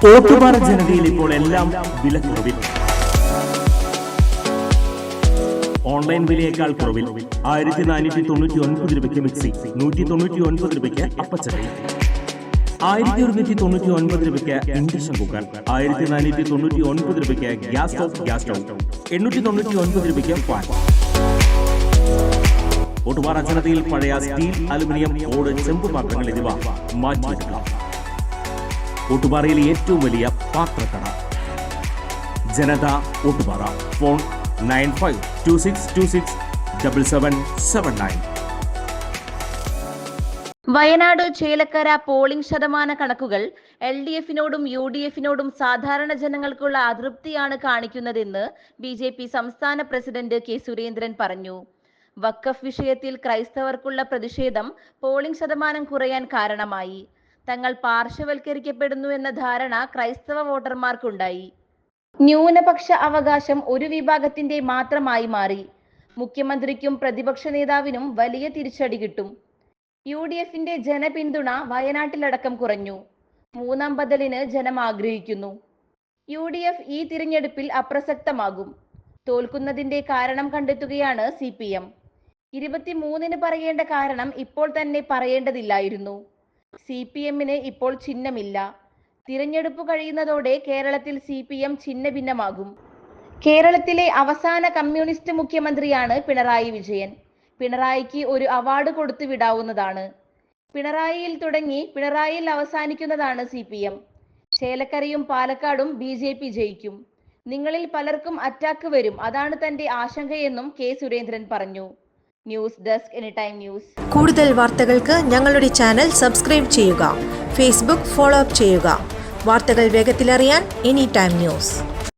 ഓട്ടുപാറ ജനതയിൽ ഇപ്പോൾ എല്ലാം വിലക്കുറവിൽ. ഓൺലൈൻ വിലയേക്കാൾ കുറവിൽ 1499 രൂപയ്ക്ക് മിക്സി, 199 രൂപയ്ക്ക് അപ്പച്ചട്ടി, 1199 രൂപയ്ക്ക് ഇൻഡക്ഷൻ കുക്കർ, 1499 രൂപയ്ക്ക് ഗ്യാസ് സ്റ്റവ്, 899 രൂപയ്ക്ക് ഫാൻ. ഓട്ടുപാറ ജനതയിൽ പഴയ സ്റ്റീൽ, അലുമിനിയം, ഓട്, ചെമ്പ് പാത്രങ്ങൾ എന്നിവ മാറ്റിയെടുക്കാം. ഓട്ടുപാറയിലെ ഏറ്റവും വലിയ പാത്രക്കട ജനത ഓട്ടുപാറ. ഫോൺ 9526267779. വയനാട് ചേലക്കര പോളിംഗ് ശതമാന കണക്കുകൾ LDF-നോടും UDF-നോടും സാധാരണ ജനങ്ങൾക്കുള്ള അതൃപ്തിയാണ് കാണിക്കുന്നതെന്ന് BJP സംസ്ഥാന പ്രസിഡന്റ് കെ സുരേന്ദ്രൻ പറഞ്ഞു. വഖഫ് വിഷയത്തിൽ ക്രൈസ്തവർക്കുള്ള പ്രതിഷേധം പോളിംഗ് ശതമാനം കുറയാൻ കാരണമായി. തങ്ങൾ പാർശ്വവൽക്കരിക്കപ്പെടുന്നു എന്ന ധാരണ ക്രൈസ്തവ വോട്ടർമാർക്കുണ്ടായി. ന്യൂനപക്ഷ അവകാശം ഒരു വിഭാഗത്തിന്റെ മാത്രമായി മാറി. മുഖ്യമന്ത്രിക്കും പ്രതിപക്ഷ നേതാവിനും വലിയ തിരിച്ചടി കിട്ടും. UDF-ന്റെ ജനപിന്തുണ വയനാട്ടിലടക്കം കുറഞ്ഞു. മൂന്നാം ബദലിന് ജനം ആഗ്രഹിക്കുന്നു. UDF ഈ തിരഞ്ഞെടുപ്പിൽ അപ്രസക്തമാകും. തോൽക്കുന്നതിന്റെ കാരണം കണ്ടെത്തുകയാണ് CPM. 23-ന് പറയേണ്ട കാരണം ഇപ്പോൾ തന്നെ പറയേണ്ടതില്ലായിരുന്നു. CPM-ന് ഇപ്പോൾ ചിഹ്നമില്ല. തിരഞ്ഞെടുപ്പ് കഴിയുന്നതോടെ കേരളത്തിൽ CPM ഛിന്ന ഭിന്നമാകും. കേരളത്തിലെ അവസാന കമ്മ്യൂണിസ്റ്റ് മുഖ്യമന്ത്രിയാണ് പിണറായി വിജയൻ. പിണറായിക്ക് ഒരു അവാർഡ് കൊടുത്തു വിടാവുന്നതാണ്. പിണറായിയിൽ തുടങ്ങി പിണറായിയിൽ അവസാനിക്കുന്നതാണ് CPM. ചേലക്കരയും പാലക്കാടും BJP ജയിക്കും. നിങ്ങളിൽ പലർക്കും അറ്റാക്ക് വരും, അതാണ് തന്റെ ആശങ്കയെന്നും കെ സുരേന്ദ്രൻ പറഞ്ഞു. News desk anytime news. കൂടുതൽ വാർത്തകൾക്ക് ഞങ്ങളുടെ ചാനൽ സബ്സ്ക്രൈബ് ചെയ്യുക. ഫേസ്ബുക്ക് ഫോളോ അപ്പ് ചെയ്യുക. വാർത്തകൾ വേഗത്തിലറിയാൻ എനിടൈം ന്യൂസ്.